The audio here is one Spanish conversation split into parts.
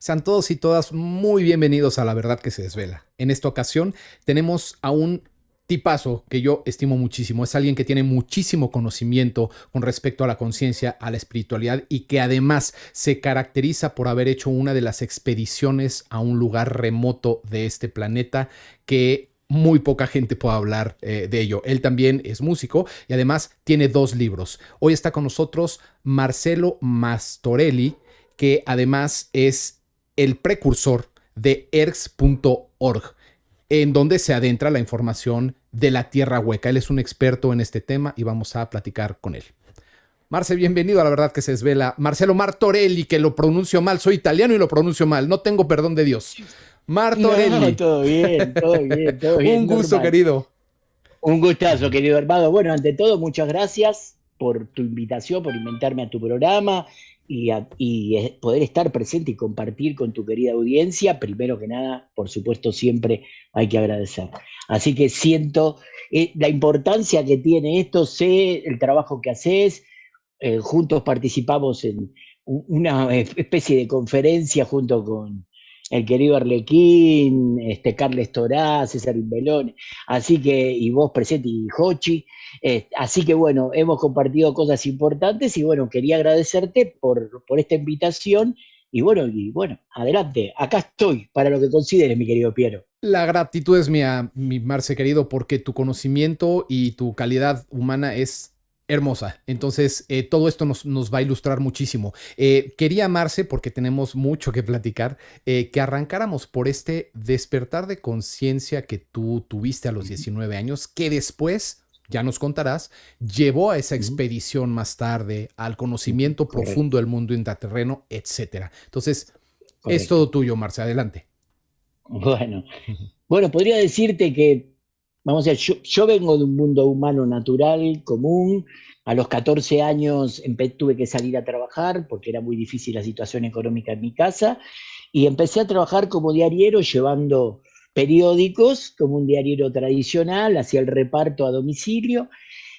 Sean todos y todas muy bienvenidos a La Verdad que se desvela. En esta ocasión tenemos a un tipazo que yo estimo muchísimo. Es alguien que tiene muchísimo conocimiento con respecto a la conciencia, a la espiritualidad y que además se caracteriza por haber hecho una de las expediciones a un lugar remoto de este planeta que muy poca gente puede hablar de ello. Él también es músico y además tiene 2 libros. Hoy está con nosotros Marcelo Mastorelli, que además es el precursor de ergs.org, en donde se adentra la información de la tierra hueca. Él es un experto en este tema y vamos a platicar con él. Marce, bienvenido a La Verdad que se desvela. Marcelo Martorelli, que lo pronuncio mal, soy italiano y lo pronuncio mal, no tengo perdón de Dios. No, Martorelli. todo bien, todo bien, todo Un bien, gusto, normal. querido. Un gustazo, querido hermano. Bueno, ante todo, muchas gracias por tu invitación, por invitarme a tu programa y poder estar presente y compartir con tu querida audiencia. Primero que nada, por supuesto, siempre hay que agradecer. Así que siento la importancia que tiene esto, sé el trabajo que haces. Juntos participamos en una especie de conferencia junto con el querido Arlequín, Carles Torá, César Imbelón, así que, y vos presente y Jochi, así que bueno, hemos compartido cosas importantes y bueno, quería agradecerte por esta invitación y bueno, adelante, acá estoy para lo que consideres, mi querido Piero. La gratitud es mía, mi Marce querido, porque tu conocimiento y tu calidad humana es hermosa. Entonces, todo esto nos va a ilustrar muchísimo. Quería, Marce, porque tenemos mucho que platicar, que arrancáramos por este despertar de conciencia que tú tuviste a los 19 años, que después, ya nos contarás, llevó a esa Ujú, expedición más tarde, al ujú, conocimiento profundo correcto, del mundo intraterreno, etcétera. Entonces, es correcto. todo tuyo, Marce. Adelante. Bueno, bueno, podría decirte que, vamos a ver, yo vengo de un mundo humano natural, común. A los 14 años tuve que salir a trabajar porque era muy difícil la situación económica en mi casa y empecé a trabajar como diariero llevando periódicos, como un diariero tradicional, hacía el reparto a domicilio.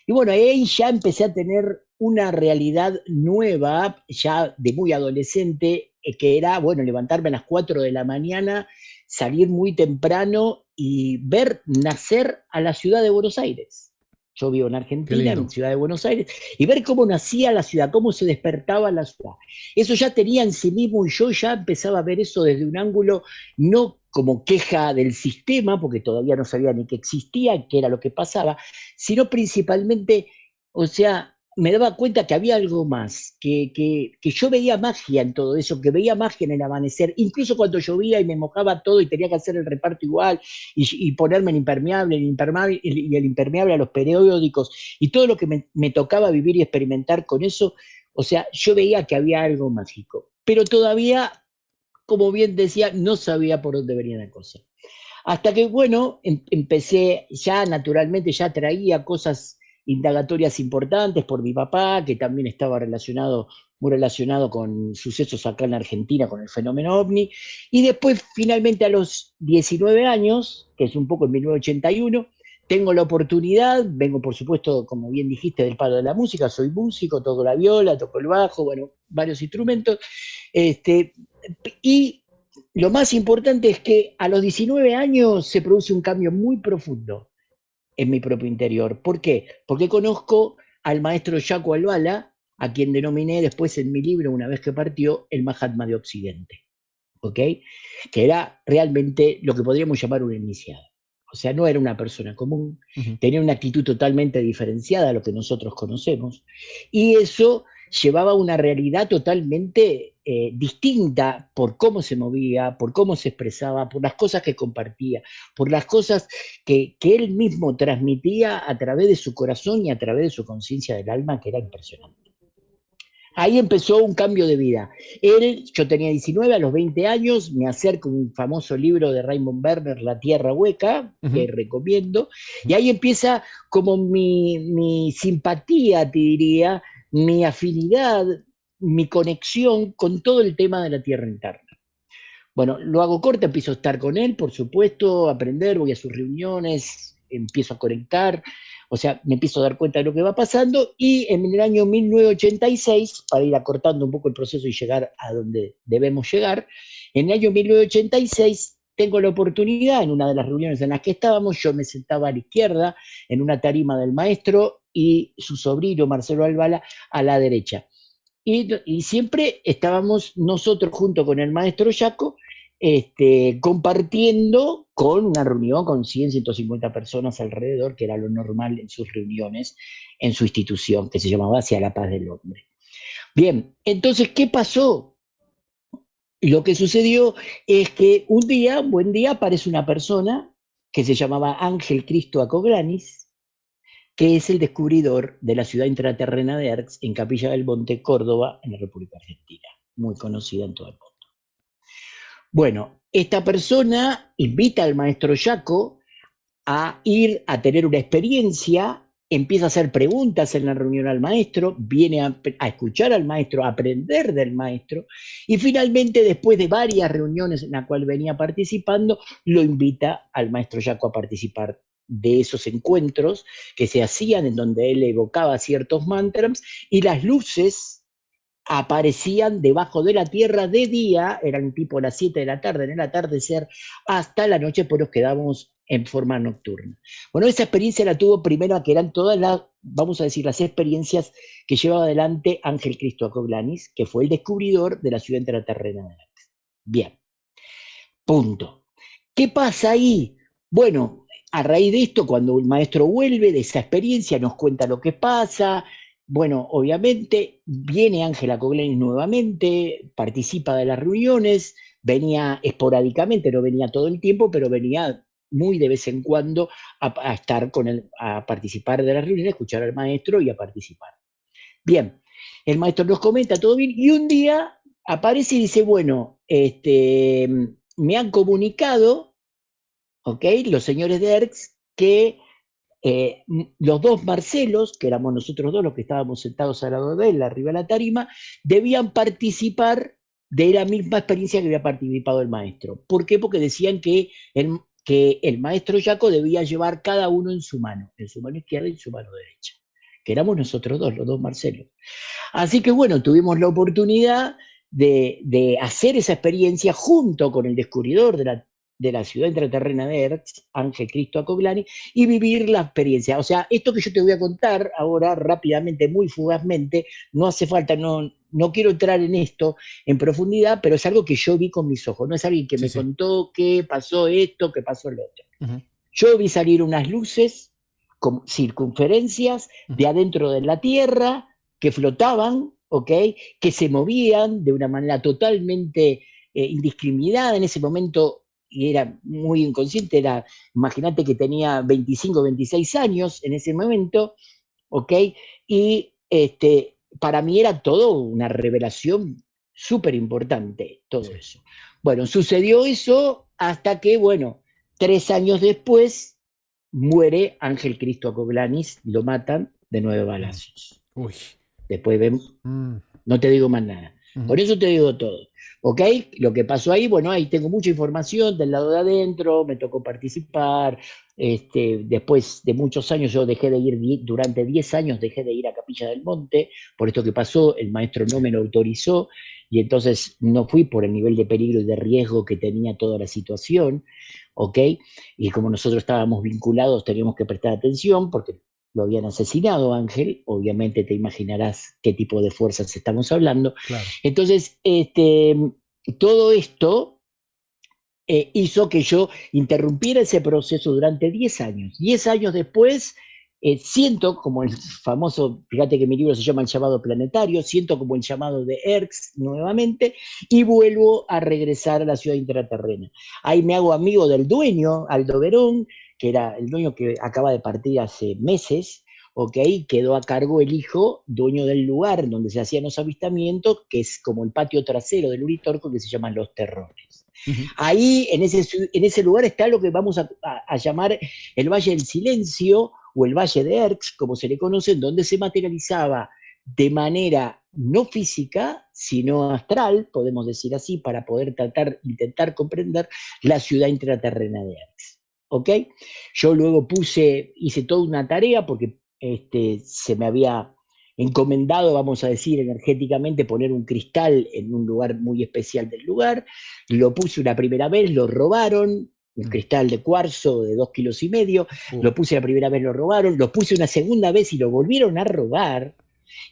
Y bueno, ahí ya empecé a tener una realidad nueva, ya de muy adolescente, que era, bueno, levantarme a las 4 de la mañana, salir muy temprano y ver nacer a la ciudad de Buenos Aires. Yo vivo en Qué Argentina, en lindo. Ciudad de Buenos Aires, y ver cómo nacía la ciudad, cómo se despertaba la ciudad. Eso ya tenía en sí mismo y yo ya empezaba a ver eso desde un ángulo no como queja del sistema, porque todavía no sabía ni que existía, qué era lo que pasaba, sino principalmente, o sea, me daba cuenta que había algo más, que yo veía magia en todo eso, que veía magia en el amanecer, incluso cuando llovía y me mojaba todo y tenía que hacer el reparto igual y ponerme el impermeable a los periódicos y todo lo que me tocaba vivir y experimentar con eso, o sea, yo veía que había algo mágico, pero todavía, como bien decía, no sabía por dónde venía la cosa. Hasta que, bueno, empecé ya naturalmente, ya traía cosas indagatorias importantes por mi papá, que también estaba relacionado, muy relacionado con sucesos acá en la Argentina, con el fenómeno ovni. Y después, finalmente, a los 19 años, que es un poco en 1981, tengo la oportunidad, vengo por supuesto, como bien dijiste, del palo de la música, soy músico, toco la viola, toco el bajo, bueno, varios instrumentos, este, y lo más importante es que a los 19 años se produce un cambio muy profundo en mi propio interior. ¿Por qué? Porque conozco al maestro Jaco Albala, a quien denominé después en mi libro, una vez que partió, el Mahatma de Occidente. ¿Ok? Que era realmente lo que podríamos llamar un iniciado. O sea, no era una persona común, Ujú. tenía una actitud totalmente diferenciada a lo que nosotros conocemos, y eso llevaba a una realidad totalmente distinta por cómo se movía, por cómo se expresaba, por las cosas que compartía, por las cosas que él mismo transmitía a través de su corazón y a través de su conciencia del alma, que era impresionante. Ahí empezó un cambio de vida. Yo tenía 19, a los 20 años me acerco a un famoso libro de Raymond Werner, La Tierra Hueca, que Ujú. recomiendo, y Ujú. ahí empieza como mi simpatía, te diría, mi afinidad, mi conexión con todo el tema de la Tierra interna. Bueno, lo hago corto, empiezo a estar con él, por supuesto, a aprender, voy a sus reuniones, empiezo a conectar, o sea, me empiezo a dar cuenta de lo que va pasando y en el año 1986, para ir acortando un poco el proceso y llegar a donde debemos llegar, En el año 1986 tengo la oportunidad, en una de las reuniones en las que estábamos, yo me sentaba a la izquierda, en una tarima del maestro, y su sobrino, Marcelo Albala, a la derecha. Y siempre estábamos nosotros junto con el maestro Yaco, compartiendo con una reunión con 100, 150 personas alrededor, que era lo normal en sus reuniones en su institución, que se llamaba Hacia la Paz del Hombre. Bien, entonces, ¿qué pasó? Lo que sucedió es que un día, un buen día, aparece una persona que se llamaba Ángel Cristo Acogranis, que es el descubridor de la ciudad intraterrena de Erx en Capilla del Monte, Córdoba, en la República Argentina, muy conocida en todo el mundo. Bueno, esta persona invita al maestro Yaco a ir a tener una experiencia, empieza a hacer preguntas en la reunión al maestro, viene a escuchar al maestro, a aprender del maestro, y finalmente, después de varias reuniones en las cuales venía participando, lo invita al maestro Yaco a participar de esos encuentros que se hacían en donde él evocaba ciertos mantras, y las luces aparecían debajo de la tierra de día, eran tipo las 7 de la tarde, en el atardecer, hasta la noche, pues nos quedábamos en forma nocturna. Bueno, esa experiencia la tuvo primero, que eran todas las, vamos a decir, las experiencias que llevaba adelante Ángel Cristo Acoglanis, que fue el descubridor de la ciudad intraterrena de Erx. Bien, punto. ¿Qué pasa ahí? Bueno, a raíz de esto, cuando el maestro vuelve de esa experiencia, nos cuenta lo que pasa. Bueno, obviamente viene Ángela Coglenis nuevamente, participa de las reuniones, venía esporádicamente, no venía todo el tiempo, pero venía muy de vez en cuando a estar con él, a participar de las reuniones, a escuchar al maestro y a participar. Bien, el maestro nos comenta todo bien y un día aparece y dice, bueno, me han comunicado, ¿ok? Los señores de ERX, que los dos Marcelos, que éramos nosotros dos los que estábamos sentados al lado de él, arriba de la tarima, debían participar de la misma experiencia que había participado el maestro. ¿Por qué? Porque decían que el maestro Yaco debía llevar cada uno en su mano izquierda y en su mano derecha, que éramos nosotros dos, los dos Marcelos. Así que bueno, tuvimos la oportunidad de hacer esa experiencia junto con el descubridor de la ciudad intraterrena de Erx, Ángel Cristo Acoglani, y vivir la experiencia. O sea, esto que yo te voy a contar ahora rápidamente, muy fugazmente, no hace falta, no quiero entrar en esto en profundidad, pero es algo que yo vi con mis ojos, no es alguien que Sí, me sí. contó que pasó esto, que pasó lo otro. Ujú, Yo vi salir unas luces con circunferencias ujú. de adentro de la Tierra que flotaban, ¿ok? Que se movían de una manera totalmente indiscriminada. En ese momento, y era muy inconsciente, imagínate que tenía 25, 26 años en ese momento, ¿ok? Y para mí era todo una revelación súper importante, todo Sí. eso. Bueno, sucedió eso hasta que, bueno, 3 años después muere Ángel Cristo Acoglanis, lo matan de 9 Mm. balazos. Uy. Después vemos, Mm, no te digo más nada. Con ujú. eso te digo todo. ¿Ok? Lo que pasó ahí, bueno, ahí tengo mucha información del lado de adentro, me tocó participar. Después de muchos años, yo dejé de ir, durante 10 años dejé de ir a Capilla del Monte, por esto que pasó, el maestro no Sí. me lo autorizó y entonces no fui por el nivel de peligro y de riesgo que tenía toda la situación. ¿Ok? Y como nosotros estábamos vinculados, teníamos que prestar atención porque lo habían asesinado, Ángel, obviamente te imaginarás qué tipo de fuerzas estamos hablando. Claro. Entonces, todo esto hizo que yo interrumpiera ese proceso durante 10 años. 10 años después, siento como el famoso, fíjate que mi libro se llama El llamado planetario, siento como el llamado de Erx nuevamente y vuelvo a regresar a la ciudad intraterrena. Ahí me hago amigo del dueño, Aldo Verón, que era el dueño que acaba de partir hace meses. Ok, quedó a cargo el hijo, dueño del lugar donde se hacían los avistamientos, que es como el patio trasero del Uritorco, que se llaman Los Terrones. Ujú. Ahí, en ese lugar, está lo que vamos a llamar el Valle del Silencio o el Valle de Erx, como se le conoce, en donde se materializaba de manera no física, sino astral, podemos decir así, para poder intentar comprender la ciudad intraterrena de Erx. ¿Ok? Yo luego hice toda una tarea porque se me había encomendado, vamos a decir, energéticamente, poner un cristal en un lugar muy especial del lugar. Lo puse una primera vez, lo robaron, un cristal de cuarzo de 2,5 kilos. Lo puse la primera vez, lo robaron. Lo puse una segunda vez y lo volvieron a robar.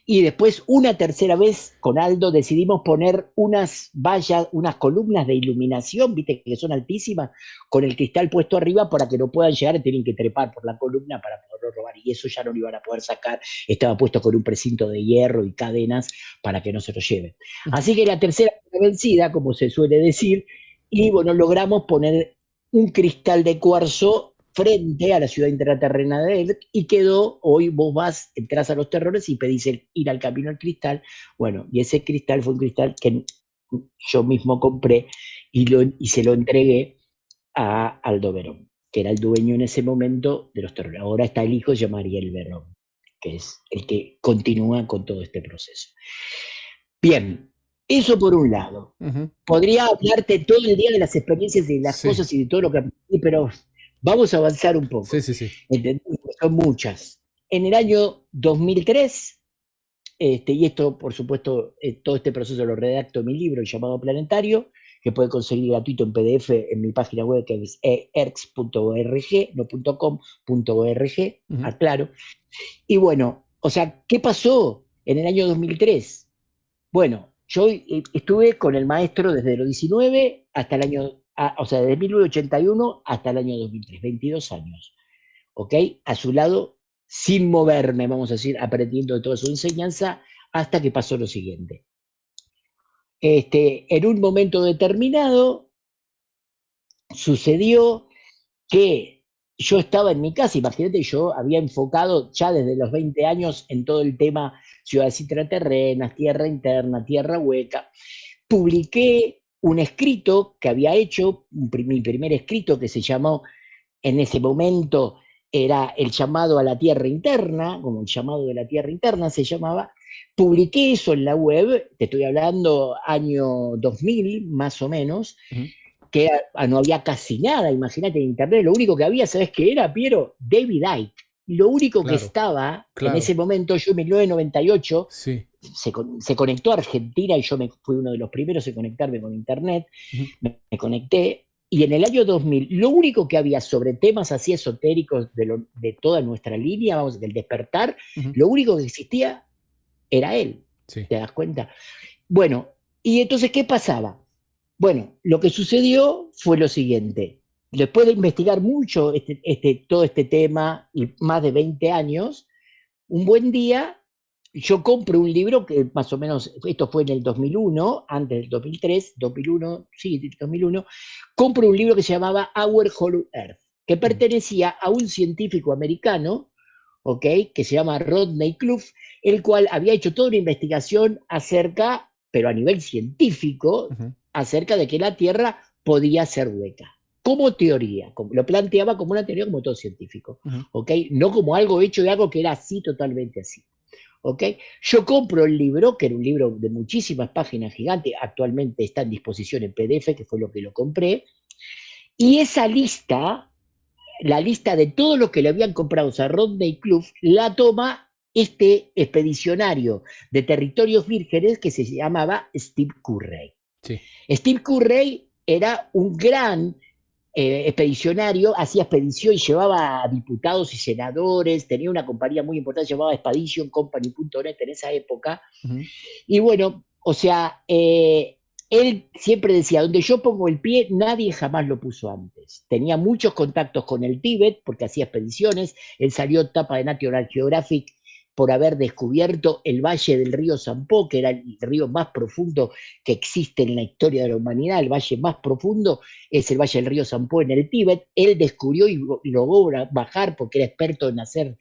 Y después, una tercera vez, con Aldo decidimos poner unas vallas, unas columnas de iluminación, viste, que son altísimas, con el cristal puesto arriba para que no puedan llegar, tienen que trepar por la columna para poderlo robar. Y eso ya no lo iban a poder sacar. Estaba puesto con un precinto de hierro y cadenas para que no se lo lleven. Así que la tercera fue vencida, como se suele decir, y bueno, logramos poner un cristal de cuarzo frente a la ciudad intraterrena de él, y quedó, hoy vos vas, entras a los terrores y pedís ir al Camino al Cristal. Bueno, y ese cristal fue un cristal que yo mismo compré y se lo entregué a Aldo Verón, que era el dueño en ese momento de los terrores. Ahora está el hijo, se llama Ariel Verón, que es el que continúa con todo este proceso. Bien, eso por un lado. Podría hablarte todo el día de las experiencias y de las cosas y de todo lo que aprendí, pero vamos a avanzar un poco. Sí. ¿Entendés? Son muchas. En el año 2003, y esto, por supuesto, todo este proceso lo redacto en mi libro llamado Planetario, que puede conseguir gratuito en PDF en mi página web, que es erx.org, no .com.org, aclaro. Y bueno, o sea, ¿qué pasó en el año 2003? Bueno, yo estuve con el maestro desde los 19 hasta el año, o sea, desde 1981 hasta el año 2003, 22 años, ¿ok? A su lado, sin moverme, vamos a decir, aprendiendo de toda su enseñanza, hasta que pasó lo siguiente. En un momento determinado, sucedió que yo estaba en mi casa, imagínate, yo había enfocado ya desde los 20 años en todo el tema ciudades intraterrenas, tierra interna, tierra hueca. Publiqué un escrito que había hecho, mi primer escrito, que se llamó, en ese momento era el llamado a la tierra interna, como el llamado de la tierra interna se llamaba. Publiqué eso en la web, te estoy hablando año 2000 más o menos, que no había casi nada, imagínate, en internet, lo único que había, ¿sabes qué era, Piero? David Icke. Lo único que estaba en ese momento, yo en 1998, se conectó a Argentina y yo fui uno de los primeros en conectarme con internet, me conecté, y en el año 2000, lo único que había sobre temas así esotéricos de toda nuestra línea, vamos, del despertar, lo único que existía era él, ¿te das cuenta? Bueno, y entonces, ¿qué pasaba? Bueno, lo que sucedió fue lo siguiente. Después de investigar mucho todo este tema y más de 20 años, un buen día yo compro un libro que más o menos, esto fue en el 2001, antes del 2003, 2001, sí, 2001, compro un libro que se llamaba Our Hollow Earth, que pertenecía a un científico americano, ¿ok? Que se llama Rodney Cluff, el cual había hecho toda una investigación acerca, pero a nivel científico, acerca de que la Tierra podía ser hueca. Como teoría, lo planteaba como una teoría como todo científico, ¿ok? No como algo hecho de algo que era así, totalmente así, ¿ok? Yo compro el libro, que era un libro de muchísimas páginas gigantes, actualmente está en disposición en PDF, que fue lo que lo compré, y esa lista, la lista de todos los que le habían comprado a Rodney Cluff, la toma este expedicionario de territorios vírgenes que se llamaba Steve Currey. Steve Currey era un gran expedicionario, hacía expedición, llevaba a diputados y senadores, tenía una compañía muy importante llamada expeditioncompany.net en esa época. Y bueno, o sea, él siempre decía, donde yo pongo el pie, nadie jamás lo puso antes. Tenía muchos contactos con el Tíbet, porque hacía expediciones. Él salió tapa de National Geographic por haber descubierto el valle del río Sampo, que era el río más profundo que existe en la historia de la humanidad. El valle más profundo es el valle del río Sampo en el Tíbet. Él descubrió y logró bajar, porque era experto en hacer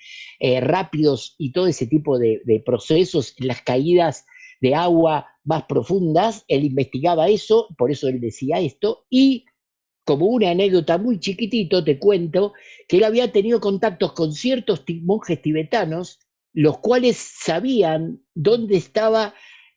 rápidos y todo ese tipo de procesos en las caídas de agua más profundas. Él investigaba eso, por eso él decía esto, y como una anécdota muy chiquitito, te cuento que él había tenido contactos con ciertos monjes tibetanos, los cuales sabían dónde estaba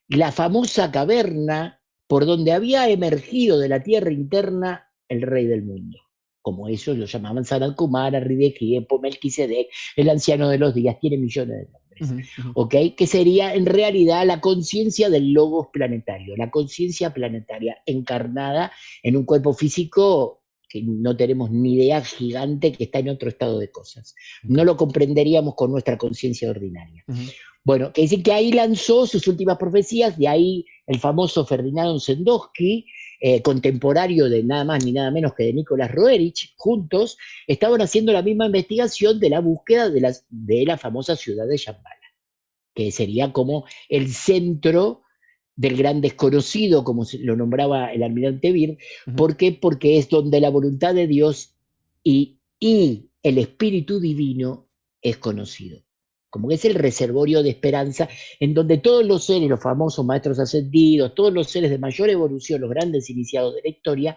la famosa caverna por donde había emergido de la tierra interna el rey del mundo. Como ellos lo llamaban Sanat Kumara, Rideki, Melquisedec, el anciano de los días, tiene millones de nombres. Ujú, ujú. ¿ok? Que sería en realidad la conciencia del logos planetario, la conciencia planetaria encarnada en un cuerpo físico que no tenemos ni idea, gigante, que está en otro estado de cosas. Ok. No lo comprenderíamos con nuestra conciencia ordinaria. Ujú, Bueno, que dicen que ahí lanzó sus últimas profecías, de ahí el famoso Ferdinando Sendowski, contemporáneo de nada más ni nada menos que de Nicolás Roerich, juntos estaban haciendo la misma investigación de la búsqueda de la famosa ciudad de Shambhala, que sería como el centro del gran desconocido, como lo nombraba el almirante Beer. ujú. ¿Por qué? Porque es donde la voluntad de Dios y el Espíritu Divino es conocido. Como que es el reservorio de esperanza en donde todos los seres, los famosos maestros ascendidos, todos los seres de mayor evolución, los grandes iniciados de la historia,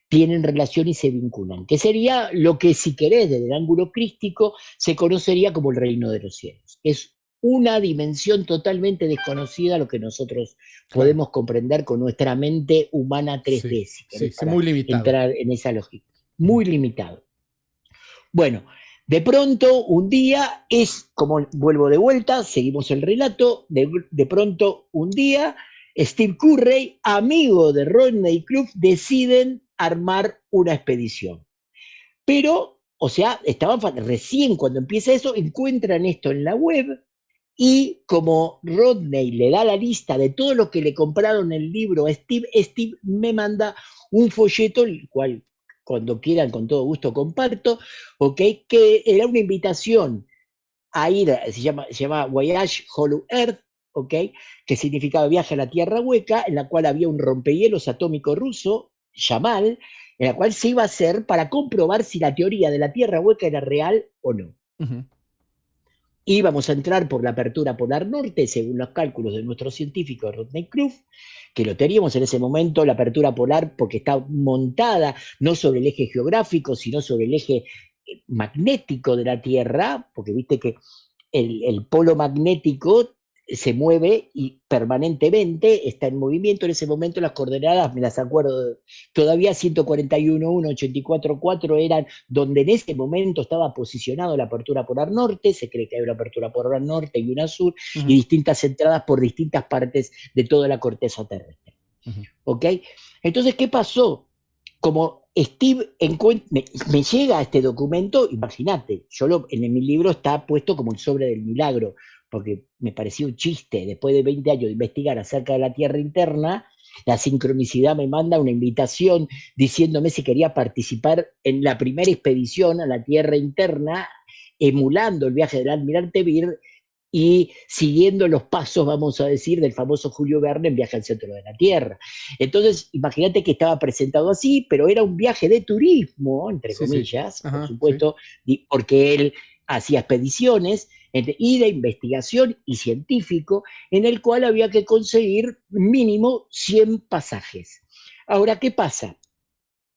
tienen relación y se vinculan, que sería lo que, si querés, desde el ángulo crístico, se conocería como el reino de los cielos. Es una dimensión totalmente desconocida a lo que nosotros Claro. podemos comprender con nuestra mente humana Sí, 3D, si sí, querés, sí, para muy limitado. entrar en esa lógica. Ujú. Muy limitado. Bueno, de pronto, un día, es como vuelvo de vuelta, seguimos el relato, de pronto, un día, Steve Curry, amigo de Rodney Club, deciden armar una expedición. Pero, o sea, recién cuando empieza eso, encuentran esto en la web y como Rodney le da la lista de todo lo que le compraron el libro a Steve, Steve me manda un folleto, el cual cuando quieran con todo gusto comparto, ¿ok? Que era una invitación a ir, se llama Voyage Hollow Earth, ¿ok? Que significaba viaje a la Tierra Hueca, en la cual había un rompehielos atómico ruso, Yamal, en la cual se iba a hacer para comprobar si la teoría de la Tierra Hueca era real o no. Ujú. Íbamos a entrar por la apertura polar norte, según los cálculos de nuestro científico Rodney Cruz, que lo teníamos en ese momento, la apertura polar, porque está montada no sobre el eje geográfico, sino sobre el eje magnético de la Tierra, porque viste que el polo magnético se mueve y permanentemente está en movimiento. En ese momento las coordenadas, me las acuerdo, todavía 141.1, 84.4 eran donde en ese momento estaba posicionado la apertura polar norte. Se cree que hay una apertura polar norte y una sur, y Ujú, distintas entradas por distintas partes de toda la corteza terrestre. ujú. ¿Ok? Entonces, ¿qué pasó? Como Steve me llega este documento, imagínate, en mi libro está puesto como el sobre del milagro, porque me parecía un chiste, después de 20 años de investigar acerca de la Tierra interna, la sincronicidad me manda una invitación diciéndome si quería participar en la primera expedición a la Tierra interna, emulando el viaje del almirante Beer y siguiendo los pasos, vamos a decir, del famoso Julio Verne en Viaje al Centro de la Tierra. Entonces, imagínate que estaba presentado así, pero era un viaje de turismo, entre Sí, sí. comillas, por Ajá, sí. supuesto, porque él hacía expediciones y de investigación y científico, en el cual había que conseguir mínimo 100 pasajes. Ahora, ¿qué pasa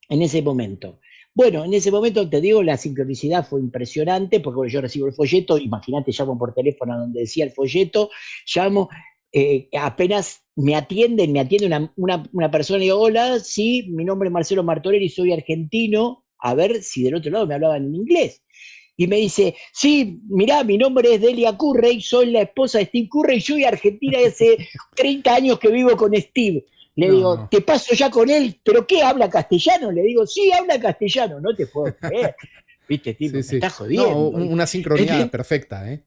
en ese momento? Bueno, en ese momento te digo, la sincronicidad fue impresionante, porque bueno, yo recibo el folleto, imagínate, llamo por teléfono a donde decía el folleto, llamo, apenas me atiende una persona y digo, hola, sí, mi nombre es Marcelo Martorell y soy argentino, a ver si del otro lado me hablaban en inglés. Y me dice, sí, mirá, mi nombre es Delia Currey, soy la esposa de Steve Currey, yo soy argentina y hace 30 años que vivo con Steve. Le No, digo, no. te paso ya con él, pero ¿qué habla castellano? Le digo, sí, habla castellano, no te puedo creer. Viste, Sí, tipo, me sí. está No, jodiendo. una sincronía perfecta, ¿eh? Sí,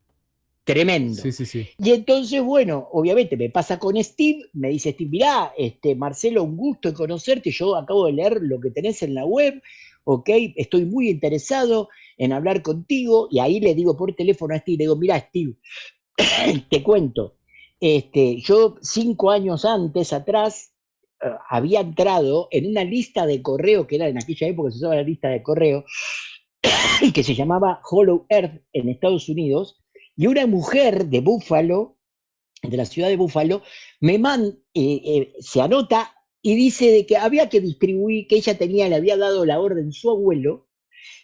Tremendo. sí, sí. Y entonces, bueno, obviamente me pasa con Steve, me dice Steve, mirá, Marcelo, un gusto en conocerte, yo acabo de leer lo que tenés en la web, ok, estoy muy interesado en hablar contigo, y ahí le digo por teléfono a Steve, le digo, mirá, Steve, te cuento, yo 5 años antes, atrás, había entrado en una lista de correo, que era en aquella época se usaba la lista de correo, que se llamaba Hollow Earth en Estados Unidos, y una mujer de Buffalo, de la ciudad de Buffalo, se anota y dice de que había que distribuir, que ella le había dado la orden a su abuelo,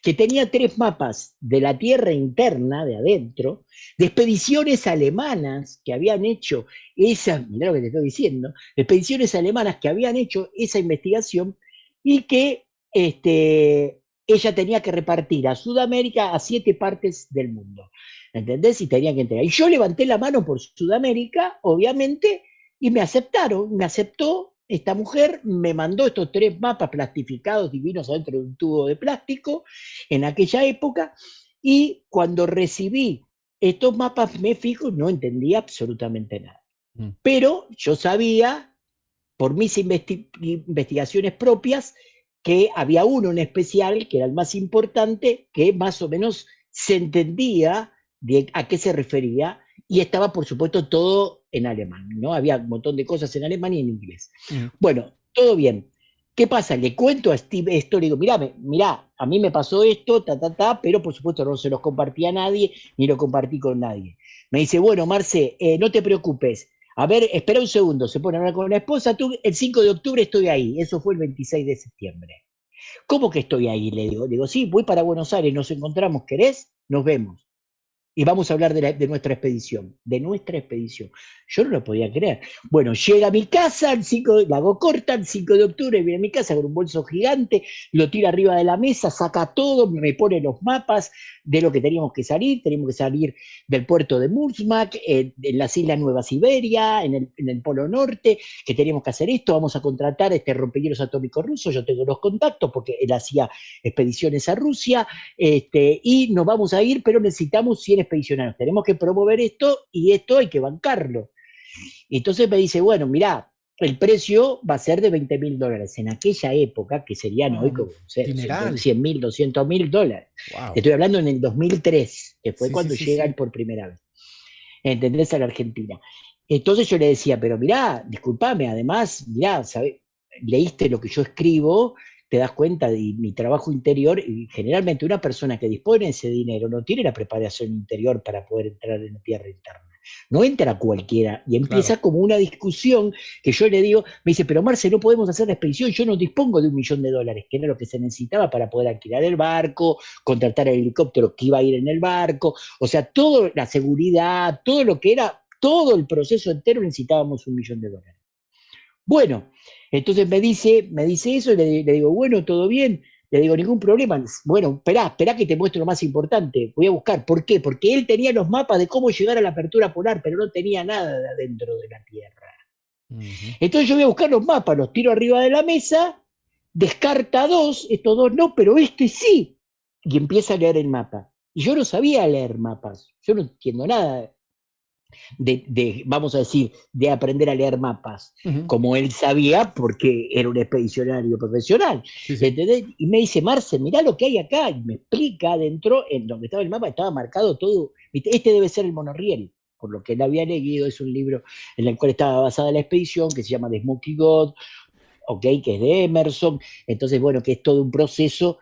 que tenía 3 mapas de la tierra interna, de adentro, de expediciones alemanas que habían hecho mirá lo que te estoy diciendo, expediciones alemanas que habían hecho esa investigación y que ella tenía que repartir a Sudamérica a 7 partes del mundo. ¿Entendés? Y tenía que entregar. Y yo levanté la mano por Sudamérica, obviamente, y me aceptaron, me aceptó esta mujer, me mandó estos 3 mapas plastificados divinos adentro de un tubo de plástico en aquella época, y cuando recibí estos mapas me fijo, no entendía absolutamente nada. Mm. Pero yo sabía, por mis investigaciones propias, que había uno en especial, que era el más importante, que más o menos se entendía de a qué se refería, y estaba, por supuesto, todo en alemán, ¿no? Había un montón de cosas en alemán y en inglés. Mm. Bueno, todo bien. ¿Qué pasa? Le cuento a Steve esto, le digo, mirá, a mí me pasó esto, pero por supuesto no se los compartí a nadie, ni lo compartí con nadie. Me dice, bueno, Marce, no te preocupes, a ver, espera un segundo, se pone a hablar con la esposa, tú, el 5 de octubre estoy ahí, eso fue el 26 de septiembre. ¿Cómo que estoy ahí? Le digo, sí, voy para Buenos Aires, nos encontramos, ¿querés? Nos vemos. Y vamos a hablar de nuestra expedición, de nuestra expedición. Yo no lo podía creer. Bueno, llega a mi casa, la hago corta, el 5 de octubre viene a mi casa con un bolso gigante, lo tira arriba de la mesa, saca todo, me pone los mapas de lo que teníamos que salir del puerto de Murmansk, en las Islas Nueva Siberia, en el Polo Norte, que teníamos que hacer esto, vamos a contratar este rompehielos atómico ruso, yo tengo los contactos porque él hacía expediciones a Rusia, y nos vamos a ir, pero necesitamos 100 expedicionarios, tenemos que promover esto y esto hay que bancarlo. Y entonces me dice, bueno, mirá, el precio va a ser de $20.000. En aquella época, que serían hoy como, no sé, Dineral. 100.000, $200.000. Wow. Te estoy hablando en el 2003, que fue Sí, sí, cuando sí, sí. llegan por primera vez. ¿Entendés? A la Argentina. Entonces yo le decía, pero mirá, discúlpame, además, mirá, ¿sabés? Leíste lo que yo escribo, te das cuenta de mi trabajo interior, y generalmente una persona que dispone de ese dinero no tiene la preparación interior para poder entrar en la tierra interna. No entra cualquiera, y Claro. empieza como una discusión que yo le digo, me dice, pero Marce, no podemos hacer la expedición, yo no dispongo de $1.000.000, que era lo que se necesitaba para poder alquilar el barco, contratar el helicóptero que iba a ir en el barco, o sea, toda la seguridad, todo lo que era, todo el proceso entero necesitábamos $1.000.000. Bueno, entonces me dice eso y le digo, bueno, todo bien. Le digo, ningún problema. Bueno, esperá que te muestro lo más importante. Voy a buscar. ¿Por qué? Porque él tenía los mapas de cómo llegar a la apertura polar, pero no tenía nada de adentro de la Tierra. Ujú. Entonces yo voy a buscar los mapas, los tiro arriba de la mesa, descarta 2, estos 2 no, pero este sí. Y empieza a leer el mapa. Y yo no sabía leer mapas. Yo no entiendo nada vamos a decir, de aprender a leer mapas, Ujú. como él sabía porque era un expedicionario profesional. Sí, sí. ¿Entendés? Y me dice, Marce, mirá lo que hay acá, y me explica adentro, en donde estaba el mapa, estaba marcado todo, este debe ser el monorriel, por lo que él había leído, es un libro en el cual estaba basada la expedición, que se llama The Smoky God, okay, que es de Emerson, entonces, bueno, que es todo un proceso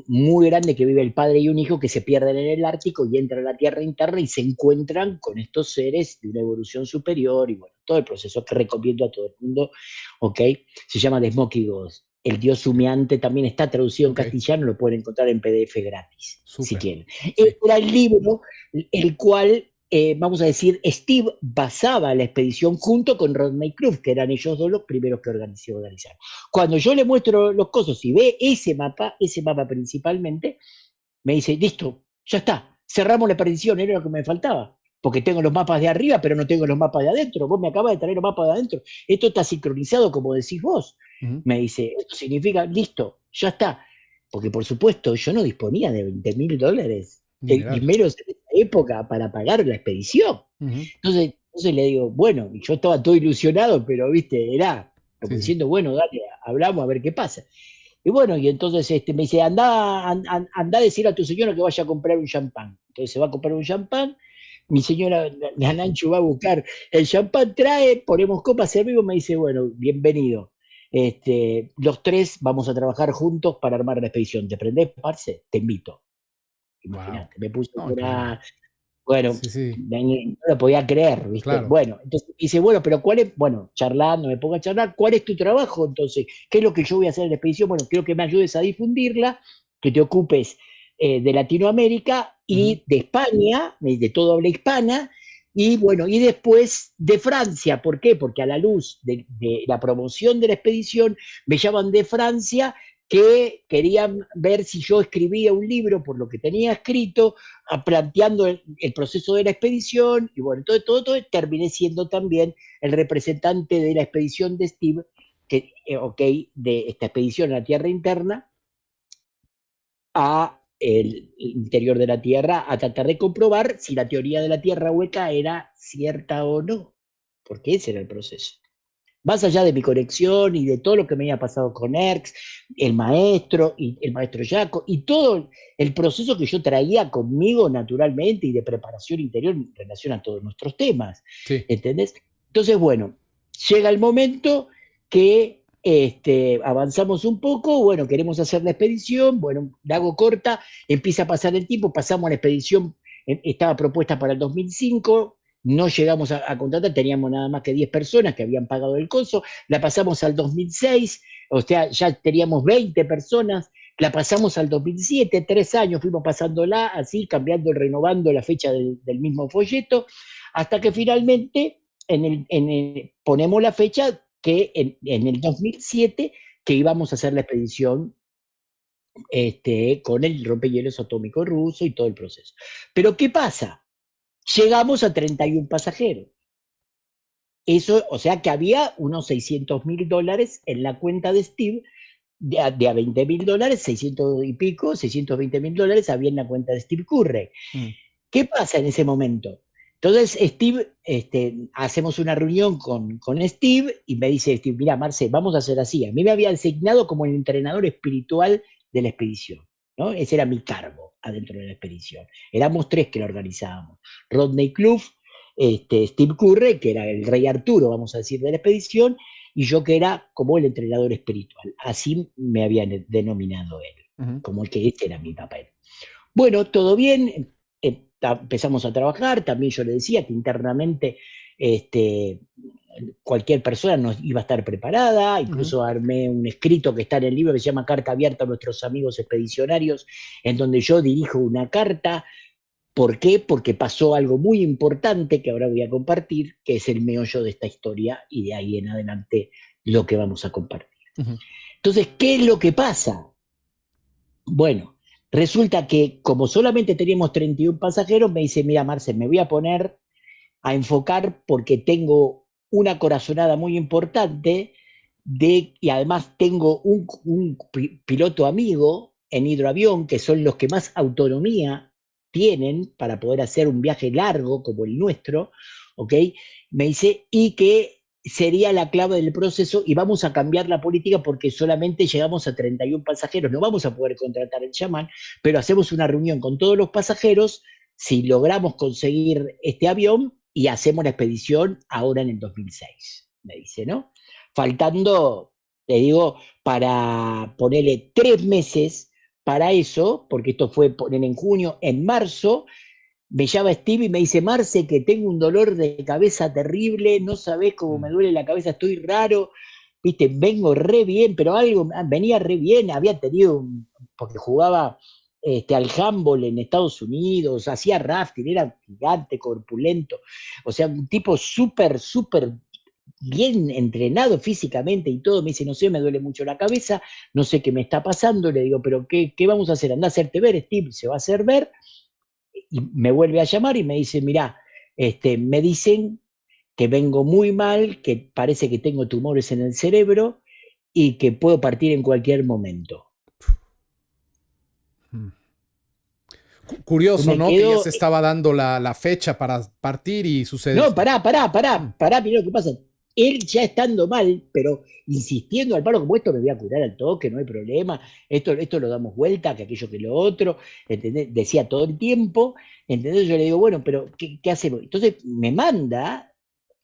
muy grande que vive el padre y un hijo que se pierden en el Ártico y entran a la Tierra interna y se encuentran con estos seres de una evolución superior y bueno, todo el proceso que recomiendo a todo el mundo, ¿ok? Se llama The Smoky Ghost. El dios humeante también está traducido en Ok. castellano, lo pueden encontrar en PDF gratis, si Súper. quieren. Sí. Era el libro el cual, vamos a decir, Steve basaba la expedición junto con Rodney Cruz, que eran ellos dos los primeros que organizaron. Cuando yo le muestro los cosos y ve ese mapa principalmente, me dice, listo, ya está, cerramos la expedición, era lo que me faltaba. Porque tengo los mapas de arriba, pero no tengo los mapas de adentro. Vos me acabas de traer los mapas de adentro. Esto está sincronizado, como decís vos. Ujú. Me dice, esto significa, listo, ya está. Porque por supuesto, yo no disponía de $20.000, y Dineral. menos en esa época, para pagar la expedición. Ujú. Entonces le digo, bueno, y yo estaba todo ilusionado, pero viste, era como Sí, sí. diciendo, bueno, dale, hablamos a ver qué pasa. Y bueno, y entonces me dice, anda a decir a tu señora que vaya a comprar un champán. Entonces se va a comprar un champán, mi señora, la Nanchu va a buscar el champán, trae, ponemos copas, servimos, me dice, bueno, bienvenido. Los 3 vamos a trabajar juntos para armar la expedición. ¿Te prendés, parce? Te invito. Wow. Imagínate, me puse a No, increíble. llorar, bueno, Sí, sí. no lo podía creer, ¿viste? Claro. Bueno, entonces dice, bueno, pero ¿cuál es? Bueno, charlando, me pongo a charlar, ¿cuál es tu trabajo entonces? ¿Qué es lo que yo voy a hacer en la expedición? Bueno, quiero que me ayudes a difundirla, que te ocupes de Latinoamérica Ujú. y de España, de toda habla hispana, y bueno, y después de Francia. ¿Por qué? Porque a la luz de la promoción de la expedición me llaman de Francia que querían ver si yo escribía un libro por lo que tenía escrito, planteando el proceso de la expedición, y bueno, todo, terminé siendo también el representante de la expedición de Steve, de esta expedición a la Tierra interna, a el interior de la Tierra, a tratar de comprobar si la teoría de la Tierra hueca era cierta o no, porque ese era el proceso. Más allá de mi conexión y de todo lo que me había pasado con ERX, y el maestro Jaco, y todo el proceso que yo traía conmigo naturalmente y de preparación interior en relación a todos nuestros temas, Sí. ¿entendés? Entonces, bueno, llega el momento que avanzamos un poco, bueno, queremos hacer la expedición, bueno, la hago corta, empieza a pasar el tiempo, pasamos a la expedición, estaba propuesta para el 2005, no llegamos a contratar, teníamos nada más que 10 personas que habían pagado el costo, la pasamos al 2006, o sea, ya teníamos 20 personas, la pasamos al 2007, 3 años fuimos pasándola así, cambiando, renovando la fecha del mismo folleto, hasta que finalmente ponemos la fecha que en el 2007 que íbamos a hacer la expedición con el rompehielos atómico ruso y todo el proceso. Pero ¿qué pasa? Llegamos a 31 pasajeros. Eso, o sea que había unos $600.000 en la cuenta de Steve, de a $20.000, 600 y pico, $620.000 había en la cuenta de Steve Curry. ¿Qué pasa en ese momento? Entonces Steve, hacemos una reunión con Steve y me dice Steve, mira Marce, vamos a hacer así. A mí me había designado como el entrenador espiritual de la expedición, ¿no? Ese era mi cargo adentro de la expedición. Éramos 3 que lo organizábamos. Rodney Cluff, Steve Curry, que era el rey Arturo, vamos a decir, de la expedición, y yo que era como el entrenador espiritual. Así me habían denominado él, como el que ese era mi papel. Bueno, todo bien, empezamos a trabajar, también yo le decía que internamente cualquier persona nos iba a estar preparada, incluso armé un escrito que está en el libro que se llama Carta Abierta a nuestros amigos expedicionarios, en donde yo dirijo una carta. ¿Por qué? Porque pasó algo muy importante que ahora voy a compartir, que es el meollo de esta historia y de ahí en adelante lo que vamos a compartir. Entonces, ¿qué es lo que pasa? Bueno, resulta que como solamente teníamos 31 pasajeros, me dice, mira Marce, me voy a poner a enfocar porque tengo una corazonada muy importante y además tengo un piloto amigo en hidroavión, que son los que más autonomía tienen para poder hacer un viaje largo como el nuestro, ¿ok? Me dice, y que sería la clave del proceso y vamos a cambiar la política porque solamente llegamos a 31 pasajeros, no vamos a poder contratar el chamán, pero hacemos una reunión con todos los pasajeros si logramos conseguir este avión y hacemos la expedición ahora en el 2006, me dice, ¿no? Faltando, te digo, para ponerle 3 meses para eso, porque esto fue poner en junio, en marzo, me llama Steve y me dice, Marce, que tengo un dolor de cabeza terrible, no sabés cómo me duele la cabeza, estoy raro, viste, vengo re bien, pero algo, venía re bien, había tenido, porque jugaba al handball en Estados Unidos, hacía rafting, era gigante, corpulento, o sea, un tipo súper, súper bien entrenado físicamente y todo, me dice, no sé, me duele mucho la cabeza, no sé qué me está pasando, le digo, pero ¿qué vamos a hacer? Anda a hacerte ver, Steve, se va a hacer ver, y me vuelve a llamar y me dice, mirá, me dicen que vengo muy mal, que parece que tengo tumores en el cerebro y que puedo partir en cualquier momento. Curioso, Me ¿no? Que ya quedo, se estaba dando la fecha para partir y sucede no, esto. pará, mirá lo que pasa. Él ya estando mal, pero insistiendo al palo, como esto me voy a curar al toque, no hay problema, esto lo damos vuelta, que aquello que lo otro, ¿entendés? Decía todo el tiempo, ¿entendés? Yo le digo, bueno, pero ¿qué hacemos? Entonces me manda,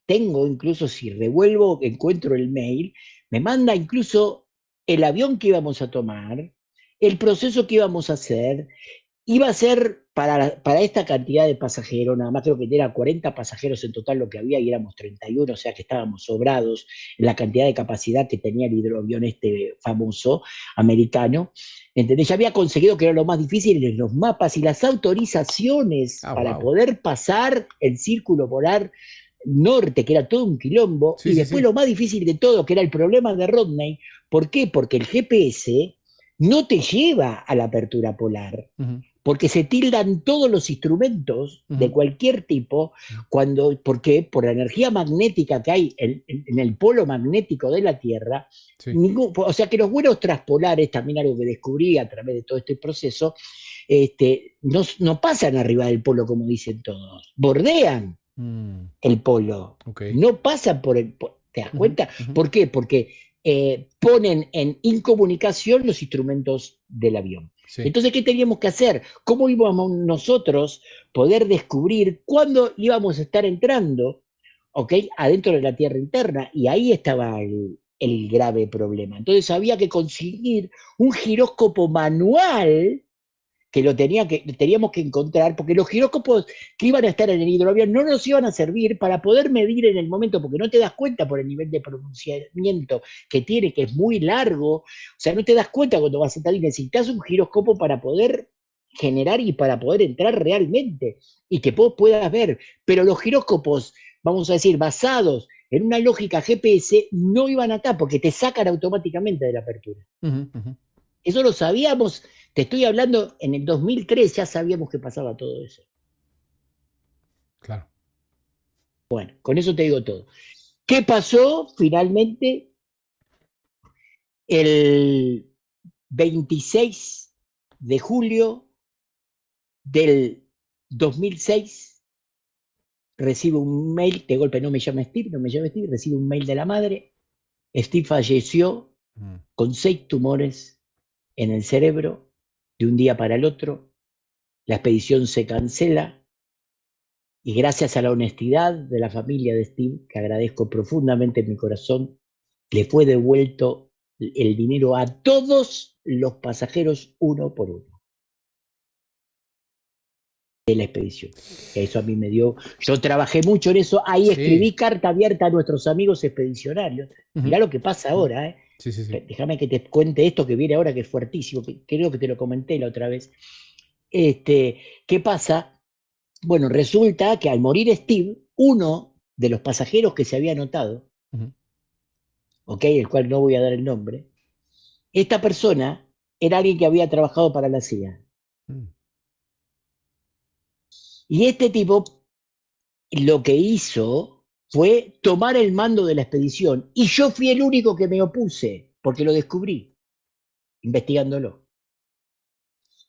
tengo incluso, si revuelvo, encuentro el mail, me manda incluso el avión que íbamos a tomar, el proceso que íbamos a hacer, iba a ser para esta cantidad de pasajeros, nada más creo que era 40 pasajeros en total lo que había y éramos 31, o sea que estábamos sobrados en la cantidad de capacidad que tenía el hidroavión este famoso americano. ¿Entendés? Ya había conseguido que era lo más difícil en los mapas y las autorizaciones para Wow. poder pasar el círculo polar norte, que era todo un quilombo, Sí, y sí, después sí. lo más difícil de todo, que era el problema de Rodney. ¿Por qué? Porque el GPS no te lleva a la apertura polar, Ujú, porque se tildan todos los instrumentos de ujú, cualquier tipo, ujú. porque por la energía magnética que hay en el polo magnético de la Tierra, Sí. o sea que los vuelos transpolares, también algo que descubrí a través de todo este proceso, no pasan arriba del polo como dicen todos, bordean Mm, el polo, ok. no pasan por el polo. ¿Te das Ujú, cuenta? ujú. ¿Por qué? Porque ponen en incomunicación los instrumentos del avión. Sí. Entonces, ¿qué teníamos que hacer? ¿Cómo íbamos nosotros poder descubrir cuándo íbamos a estar entrando, ¿ok? Adentro de la Tierra interna? Y ahí estaba el grave problema. Entonces había que conseguir un giróscopo manual que teníamos que encontrar, porque los giróscopos que iban a estar en el hidroavión no nos iban a servir para poder medir en el momento, porque no te das cuenta por el nivel de pronunciamiento que tiene, que es muy largo, o sea, no te das cuenta cuando vas a entrar y necesitas un giróscopo para poder generar y para poder entrar realmente y que vos puedas ver, pero los giróscopos, vamos a decir, basados en una lógica GPS, no iban acá porque te sacan automáticamente de la apertura. Ujú, ujú. Eso lo sabíamos, te estoy hablando, en el 2003 ya sabíamos que pasaba todo eso. Claro. Bueno, con eso te digo todo. ¿Qué pasó finalmente el 26 de julio del 2006? Recibo un mail, de golpe no me llama Steve, no me llama Steve, recibo un mail de la madre. Steve falleció Mm, con 6 tumores en el cerebro de un día para el otro. La expedición se cancela. Y gracias a la honestidad de la familia de Steve, que agradezco profundamente en mi corazón, le fue devuelto el dinero a todos los pasajeros uno por uno de la expedición. Eso a mí me dio, yo trabajé mucho en eso, ahí sí. escribí carta abierta a nuestros amigos expedicionarios. Mirá Ujú, lo que pasa ujú. ahora, ¿eh? Sí, sí, sí. Déjame que te cuente esto que viene ahora, que es fuertísimo, que creo que te lo comenté la otra vez. ¿Qué pasa? Bueno, resulta que al morir Steve, uno de los pasajeros que se había anotado, Ujú, ¿ok? El cual no voy a dar el nombre, esta persona era alguien que había trabajado para la CIA. mm, Y este tipo lo que hizo fue tomar el mando de la expedición y yo fui el único que me opuse, porque lo descubrí, investigándolo.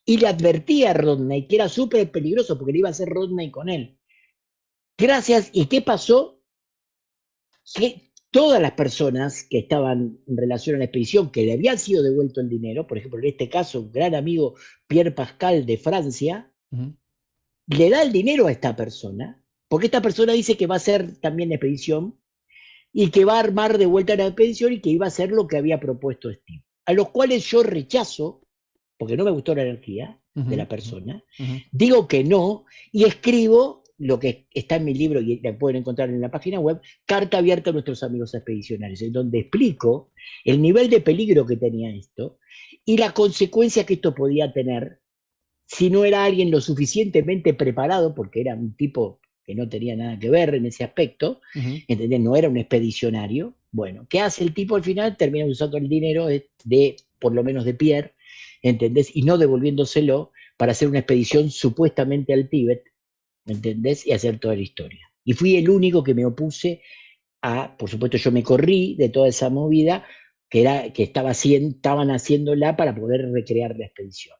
Y le advertí a Rodney que era súper peligroso porque le iba a hacer Rodney con él. Gracias, ¿y qué pasó? Que todas las personas que estaban en relación a la expedición, que le habían sido devuelto el dinero, por ejemplo, en este caso, un gran amigo Pierre Pascal de Francia, ujú, le da el dinero a esta persona, porque esta persona dice que va a hacer también la expedición y que va a armar de vuelta la expedición y que iba a hacer lo que había propuesto Steve. A los cuales yo rechazo, porque no me gustó la energía de ujú, la ujú, persona, ujú. digo que no y escribo lo que está en mi libro y la pueden encontrar en la página web, Carta abierta a nuestros amigos expedicionarios, en donde explico el nivel de peligro que tenía esto y la consecuencia que esto podía tener si no era alguien lo suficientemente preparado, porque era un tipo que no tenía nada que ver en ese aspecto, Ujú. ¿entendés? No era un expedicionario. Bueno, ¿qué hace el tipo al final? Termina usando el dinero por lo menos de Pierre, ¿entendés? Y no devolviéndoselo para hacer una expedición supuestamente al Tíbet, ¿entendés? Y hacer toda la historia. Y fui el único que me opuse por supuesto, yo me corrí de toda esa movida que estaban haciéndola para poder recrear la expedición.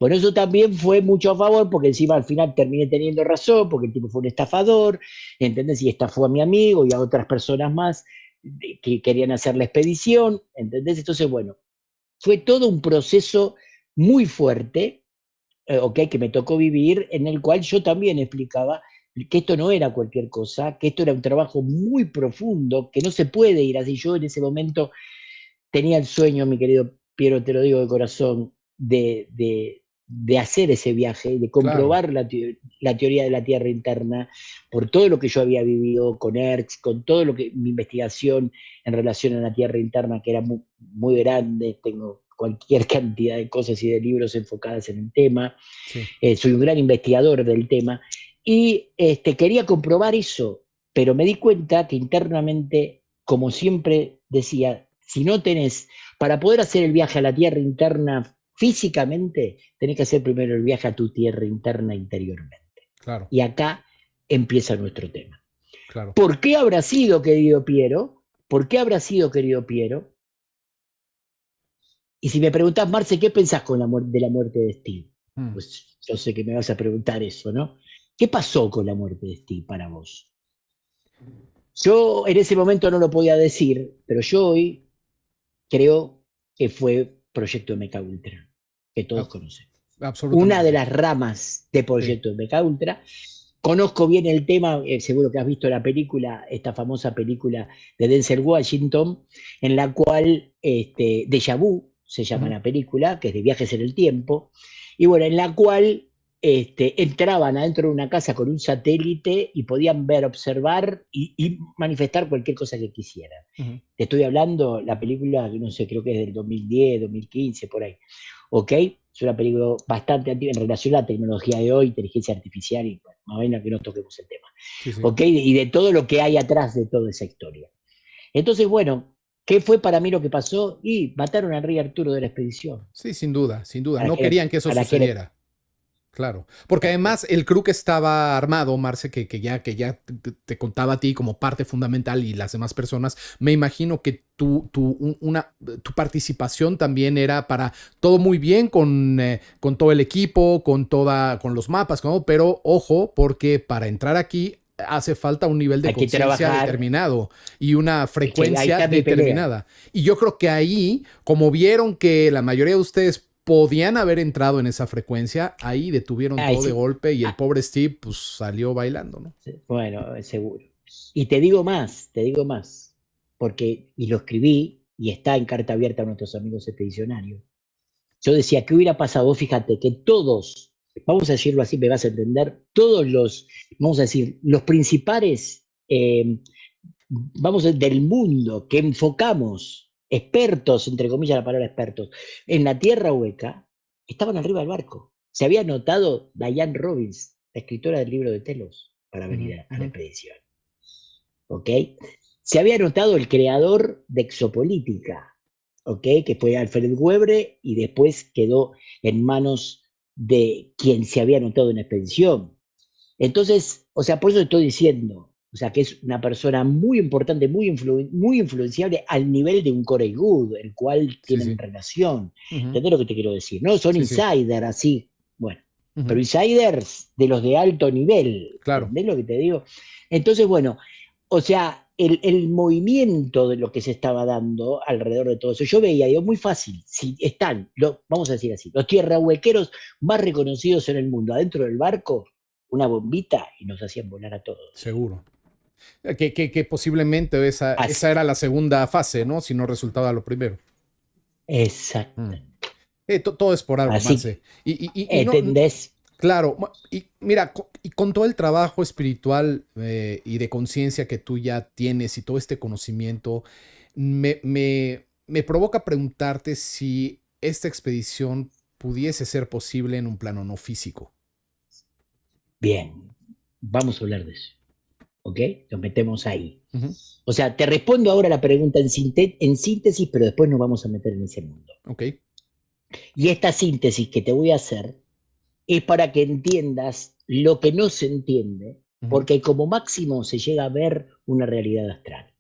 Bueno, eso también fue mucho a favor, porque encima al final terminé teniendo razón, porque el tipo fue un estafador, ¿entendés? Y estafó a mi amigo y a otras personas más que querían hacer la expedición, ¿entendés? Entonces, bueno, fue todo un proceso muy fuerte, ok, que me tocó vivir, en el cual yo también explicaba que esto no era cualquier cosa, que esto era un trabajo muy profundo, que no se puede ir así. Yo en ese momento tenía el sueño, mi querido Piero, te lo digo de corazón, de hacer ese viaje, de Claro. comprobar la teoría de la Tierra interna, por todo lo que yo había vivido con ERCS, con todo lo que mi investigación en relación a la Tierra interna, que era muy, muy grande, tengo cualquier cantidad de cosas y de libros enfocadas en el tema, Sí. soy un gran investigador del tema, y quería comprobar eso, pero me di cuenta que internamente, como siempre decía, Si no tenés, para poder hacer el viaje a la tierra interna físicamente, tenés que hacer primero el viaje a tu tierra interna interiormente. Claro, Y acá empieza nuestro tema. claro. ¿Por qué habrá sido, querido Piero? ¿Por qué habrá sido, querido Piero? Y si me preguntás, Marce, ¿qué pensás con de la muerte de Steve? Mm. Pues yo sé que me vas a preguntar eso, ¿no? ¿Qué pasó con la muerte de Steve para vos? Yo en ese momento no lo podía decir, pero yo hoy creo que fue Proyecto MK Ultra, que todos Ab- conocen. Una de Absolutamente. las ramas de Sí. Proyecto MK Ultra. Conozco bien el tema, seguro que has visto la película, esta famosa película de Denzel Washington, en la cual Déjà Vu se llama Ujú. la película, que es de viajes en el tiempo, y bueno, en la cual entraban adentro de una casa con un satélite y podían ver, observar y manifestar cualquier cosa que quisieran. Ujú. Te estoy hablando, la película, no sé, creo que es del 2010, 2015, por ahí. ¿Ok? Es una película bastante antigua en relación a la tecnología de hoy, inteligencia artificial, y bueno, más o menos que no toquemos el tema. Sí, sí. ¿Ok? Y de todo lo que hay atrás de toda esa historia. Entonces, bueno, ¿qué fue para mí lo que pasó? Y mataron al rey Arturo de la expedición. Sí, sin duda, sin duda. Para No que, querían que eso para que, sucediera. Claro, porque además el crew que estaba armado, Marce, que ya te contaba a ti como parte fundamental y las demás personas, me imagino que tu participación también era para todo muy bien con todo el equipo, con los mapas, ¿no? Pero ojo, porque para entrar aquí hace falta un nivel de hay que conciencia trabajar, determinado y una es que ahí frecuencia está mi pelea. determinada. Y yo creo que ahí, como vieron que la mayoría de ustedes podían haber entrado en esa frecuencia, ahí detuvieron Ay, todo de sí, golpe y el ah, pobre Steve pues salió bailando, ¿no? sí, bueno, seguro. Y te digo más, porque, y lo escribí, y está en carta abierta a nuestros amigos expedicionarios. Yo decía, ¿qué hubiera pasado? Fíjate que todos, vamos a decirlo así, me vas a entender, todos los, vamos a decir, los principales, vamos a decir, del mundo que enfocamos, expertos, entre comillas la palabra expertos, en la tierra hueca, estaban arriba del barco. Se había notado Diane Robbins, la escritora del libro de Telos, para Uh venir -huh, uh a la -huh. expedición. ¿Ok? Se había notado el creador de Exopolítica, ¿ok? Que fue Alfred Webre y después quedó en manos de quien se había anotado en la expedición. Entonces, o sea, por eso estoy diciendo, o sea, que es una persona muy importante, muy influenciable al nivel de un Corey Good, el cual Sí, tienen sí. relación. Uh -huh. ¿Entendés lo que te quiero decir? No son Sí, sí. insiders así, bueno, Uh pero -huh. insiders de los de alto nivel, Claro. ¿entendés lo que te digo? Entonces, bueno, o sea, el movimiento de lo que se estaba dando alrededor de todo eso, yo veía, digo, muy fácil, si están, vamos a decir así, los tierrahuequeros más reconocidos en el mundo, adentro del barco, una bombita y nos hacían volar a todos. Seguro. Que posiblemente Así, esa era la segunda fase, ¿no? Si no resultaba lo primero. Mm. exacto. Todo es por algo, Así Marce. que, Y no, ¿entendés? claro, y mira, y con todo el trabajo espiritual y de conciencia que tú ya tienes y todo este conocimiento, me provoca preguntarte si esta expedición pudiese ser posible en un plano no físico. Bien, vamos a hablar de eso, ¿ok? Nos metemos ahí. Ujú. O sea, te respondo ahora la pregunta en síntesis, pero después nos vamos a meter en ese mundo. Ok. Y esta síntesis que te voy a hacer es para que entiendas lo que no se entiende, Ujú. porque como máximo se llega a ver una realidad astral.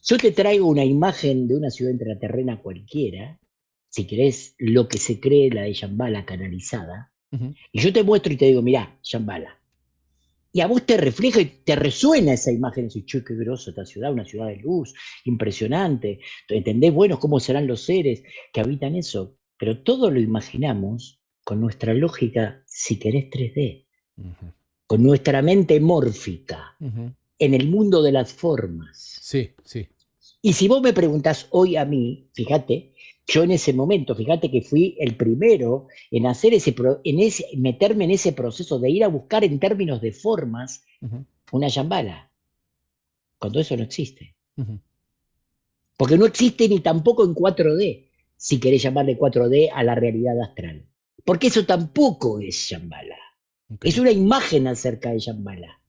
Yo te traigo una imagen de una ciudad intraterrena cualquiera, si querés, lo que se cree la de Shambhala canalizada, Ujú. y yo te muestro y te digo, mirá, Shambhala. Y a vos te refleja y te resuena esa imagen, y decís, che, qué groso esta ciudad, una ciudad de luz, impresionante. ¿Entendés? Bueno, cómo serán los seres que habitan eso. Pero todo lo imaginamos con nuestra lógica, si querés, 3D, Ujú. con nuestra mente mórfica, Ujú. en el mundo de las formas. Sí, sí. Y si vos me preguntás hoy a mí, fíjate, yo en ese momento, fíjate que fui el primero en hacer meterme en ese proceso de ir a buscar en términos de formas Ujú. una yambala, cuando eso no existe. Ujú. Porque no existe ni tampoco en 4D, si querés llamarle 4D a la realidad astral. Porque eso tampoco es Shambhala. Ok. Es una imagen acerca de Shambhala.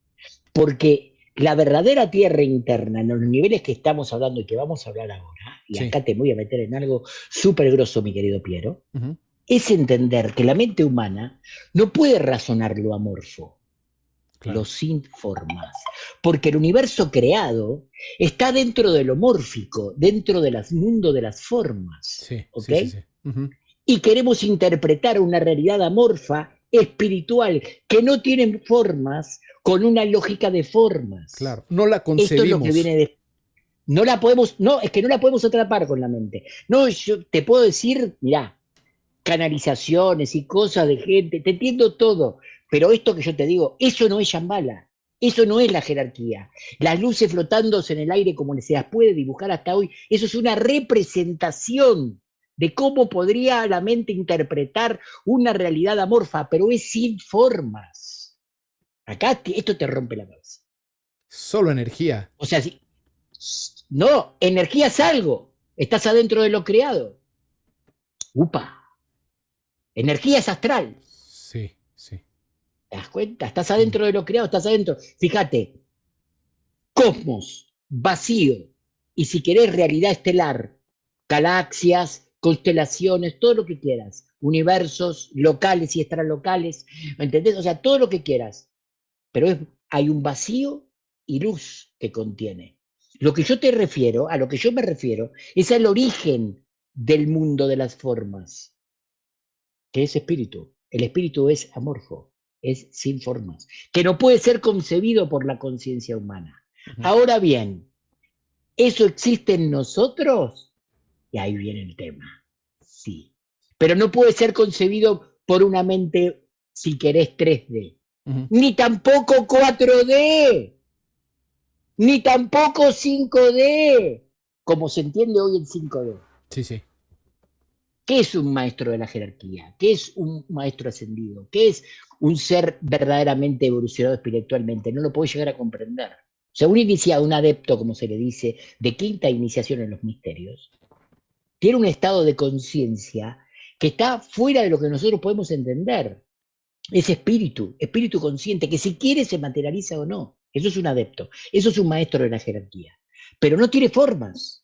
Porque la verdadera tierra interna, en los niveles que estamos hablando y que vamos a hablar ahora, y Sí. acá te voy a meter en algo súper grosso, mi querido Piero, Ujú. es entender que la mente humana no puede razonar lo amorfo, lo Claro. sin formas, porque el universo creado está dentro de lo mórfico, dentro del mundo de las formas, Sí, ¿ok? sí, sí, sí. Ujú. Y queremos interpretar una realidad amorfa, espiritual, que no tiene formas, con una lógica de formas. Claro. No la Esto es lo que concebimos. viene de... No la podemos, no, es que no la podemos atrapar con la mente. No, yo te puedo decir, mirá, canalizaciones y cosas de gente, te entiendo todo, pero esto que yo te digo, eso no es Shambhala, eso no es la jerarquía. Las luces flotándose en el aire como se las puede dibujar hasta hoy, eso es una representación de cómo podría la mente interpretar una realidad amorfa, pero es sin formas. Acá esto te rompe la cabeza. Solo energía. O sea, si, no, energía es algo, estás adentro de lo creado. Upa, energía es astral. Sí, sí. ¿Te das cuenta? Estás Mm. adentro de lo creado, estás adentro. Fíjate, cosmos, vacío, y si querés realidad estelar, galaxias, constelaciones, todo lo que quieras, universos locales y extralocales, ¿me entendés? O sea, todo lo que quieras, pero hay un vacío y luz que contiene. Lo que yo te refiero, a lo que yo me refiero, es al origen del mundo de las formas, que es espíritu. El espíritu es amorfo, es sin formas, que no puede ser concebido por la conciencia humana. Ujú. Ahora bien, ¿eso existe en nosotros? Y ahí viene el tema. Sí. Pero no puede ser concebido por una mente, si querés, 3D. Ujú. Ni tampoco 4D. Ni tampoco 5D. Como se entiende hoy en 5D. Sí, sí. ¿Qué es un maestro de la jerarquía? ¿Qué es un maestro ascendido? ¿Qué es un ser verdaderamente evolucionado espiritualmente? No lo puedo llegar a comprender. O sea, un iniciado, un adepto, como se le dice, de quinta iniciación en los misterios, tiene un estado de conciencia que está fuera de lo que nosotros podemos entender. Es espíritu, espíritu consciente, que si quiere se materializa o no. Eso es un adepto, eso es un maestro de la jerarquía. Pero no tiene formas.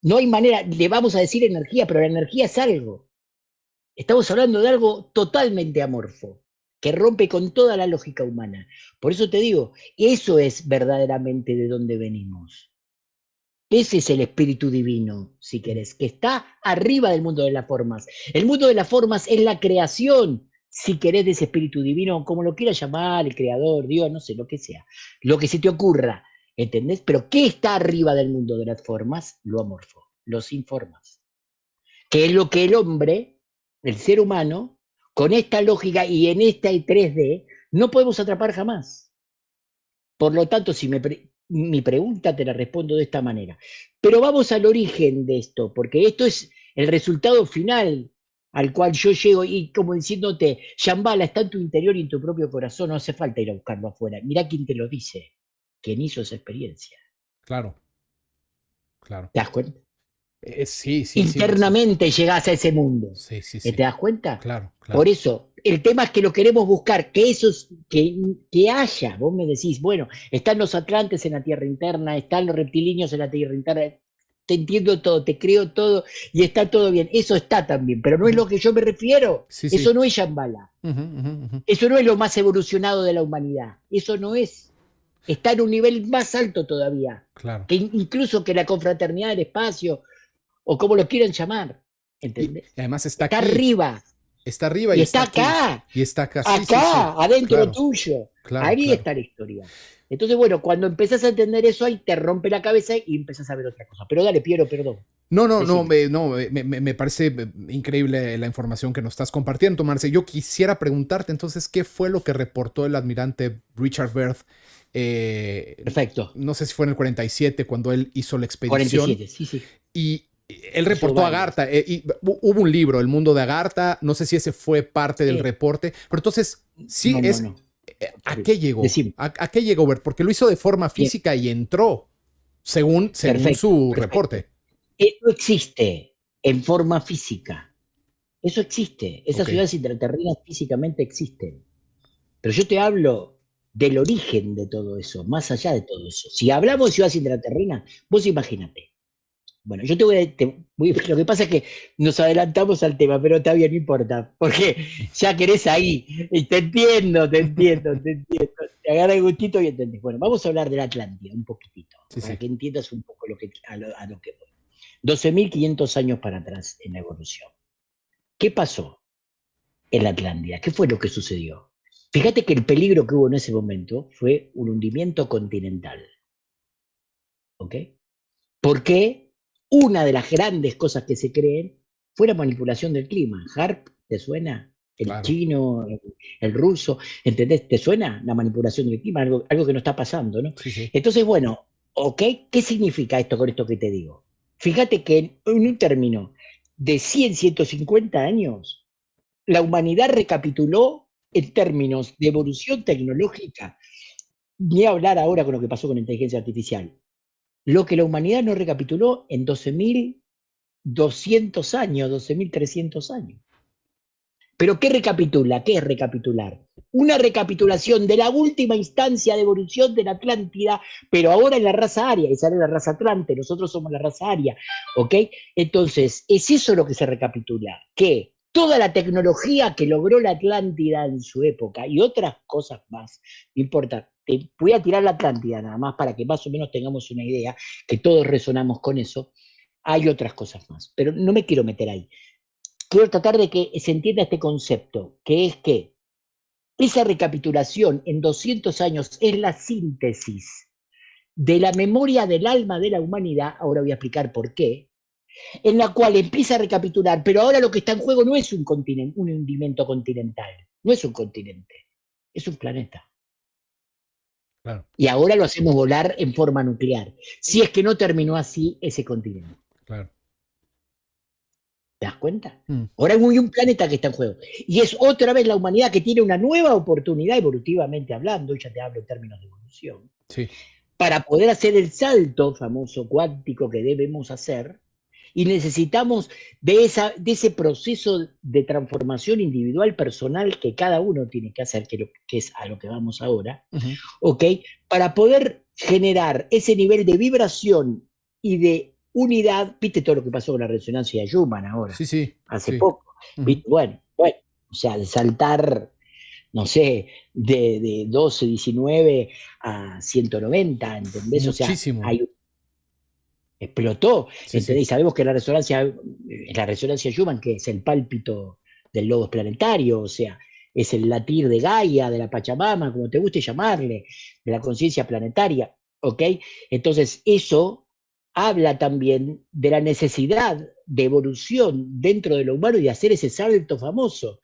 No hay manera, le vamos a decir energía, pero la energía es algo. Estamos hablando de algo totalmente amorfo, que rompe con toda la lógica humana. Por eso te digo, eso es verdaderamente de donde venimos. Ese es el espíritu divino, si Mm. querés, que está arriba del mundo de las formas. El mundo de las formas es la creación, si querés, de ese espíritu divino, como lo quieras llamar, el creador, Dios, no sé, lo que sea. Lo que se te ocurra, ¿entendés? Pero ¿qué está arriba del mundo de las formas? Lo amorfo, lo sin formas. Que es lo que el hombre, el ser humano, con esta lógica y en esta 3D, no podemos atrapar jamás. Por lo tanto, si mi pregunta te la respondo de esta manera. Pero vamos al origen de esto, porque esto es el resultado final al cual yo llego y como diciéndote, Shambhala está en tu interior y en tu propio corazón, no hace falta ir a buscarlo afuera. Mirá quién te lo dice, quién hizo esa experiencia. Claro, claro. ¿Te das cuenta? Sí, sí, sí, sí. Internamente llegás a ese mundo. Sí, sí, ¿Te sí. das cuenta? Claro, Por claro. eso, el tema es que lo queremos buscar, que que haya, vos me decís, bueno, están los atlantes en la tierra interna, están los reptilíneos en la tierra interna, te entiendo todo, te creo todo y está todo bien. Eso está también, pero no es Ujú. lo que yo me refiero. Sí, Eso sí. no es Shambhala. Ujú, ujú, ujú. Eso no es lo más evolucionado de la humanidad. Eso no es. Está en un nivel más alto todavía, Claro. que incluso que la confraternidad del espacio, o como lo quieran llamar. Y ¿Entendés? además está Está aquí, arriba. está arriba Y y está está aquí. acá, Y está acá. Sí, sí, sí. acá, adentro Claro, tuyo. claro, Ahí claro. está la historia. Entonces, bueno, cuando empezás a entender eso, ahí te rompe la cabeza y empezás a ver otra cosa. Pero dale, Piero, perdón. No, no, no, Decime. no, me parece increíble la información que nos estás compartiendo, Marce. Yo quisiera preguntarte entonces, ¿qué fue lo que reportó el admirante Richard Byrd? Eh, Perfecto. no sé si fue en el 47 cuando él hizo la expedición 47, sí, sí. y él Hizo reportó a varias. Agartha. Y hubo un libro, El mundo de Agartha, no sé si ese fue parte del reporte, pero entonces, sí, No, no, es, no. ¿a qué llegó? Decime. ¿A qué llegó Byrd? Porque lo hizo de forma Bien, física y entró, según perfecto, su perfecto. reporte. Eso existe en forma física. Eso existe. Esas Ok. ciudades intraterrenas físicamente existen. Pero yo te hablo del origen de todo eso, más allá de todo eso. Si hablamos de ciudades intraterrenas, vos imagínate. Bueno, yo lo que pasa es que nos adelantamos al tema, pero está bien, no importa, porque ya querés ahí, y te entiendo, te agarra el gustito y entendés. Bueno, vamos a hablar de la Atlántida un poquitito, Sí, para sí. que entiendas un poco a lo que voy. 12.500 años para atrás en la evolución. ¿Qué pasó en la Atlántida? ¿Qué fue lo que sucedió? Fíjate que el peligro que hubo en ese momento fue un hundimiento continental. ¿Ok? Porque una de las grandes cosas que se creen fue la manipulación del clima. HARP, ¿te suena? El Claro. chino, el ruso, ¿entendés? ¿Te suena la manipulación del clima? Algo que no está pasando, ¿no? Sí, sí. Entonces, bueno, ¿ok? ¿Qué significa esto con esto que te digo? Fíjate que en un término de 100, 150 años, la humanidad recapituló en términos de evolución tecnológica, ni hablar ahora con lo que pasó con la inteligencia artificial, lo que la humanidad no recapituló en 12.200 años, 12.300 años. Pero ¿qué recapitula? ¿Qué es recapitular? Una recapitulación de la última instancia de evolución de la Atlántida, pero ahora en la raza aria, esa era la raza atlante, nosotros somos la raza aria, ¿ok? Entonces, es eso lo que se recapitula, que toda la tecnología que logró la Atlántida en su época y otras cosas más, no importa, te voy a tirar la Atlántida nada más para que más o menos tengamos una idea, que todos resonamos con eso, hay otras cosas más, pero no me quiero meter ahí. Quiero tratar de que se entienda este concepto, que es que esa recapitulación en 200 años es la síntesis de la memoria del alma de la humanidad, ahora voy a explicar por qué, en la cual empieza a recapitular, pero ahora lo que está en juego no es un continente, un hundimiento continental, no es un continente, es un planeta. Claro. Y ahora lo hacemos volar en forma nuclear, si es que no terminó así ese continente. Claro. ¿Te das cuenta? Mm, Ahora hay un planeta que está en juego. Y es otra vez la humanidad que tiene una nueva oportunidad, evolutivamente hablando, y ya te hablo en términos de evolución, sí. para poder hacer el salto famoso cuántico que debemos hacer. Y necesitamos de ese proceso de transformación individual, personal, que cada uno tiene que hacer, que es a lo que vamos ahora, Ujú. ¿ok? Para poder generar ese nivel de vibración y de unidad. ¿Viste todo lo que pasó con la resonancia de Schumann ahora? Sí, sí. Hace Sí. poco. Ujú. ¿Viste? Bueno, o sea, de saltar, no sé, de 12, 19 a 190, ¿entendés? O sea, Muchísimo. explotó, Sí, sí. ¿entendés? Sabemos que la resonancia Schumann, que es el pálpito del lobos planetario, o sea, es el latir de Gaia, de la Pachamama, como te guste llamarle, de la conciencia planetaria, ¿ok? Entonces, eso habla también de la necesidad de evolución dentro de lo humano y de hacer ese salto famoso.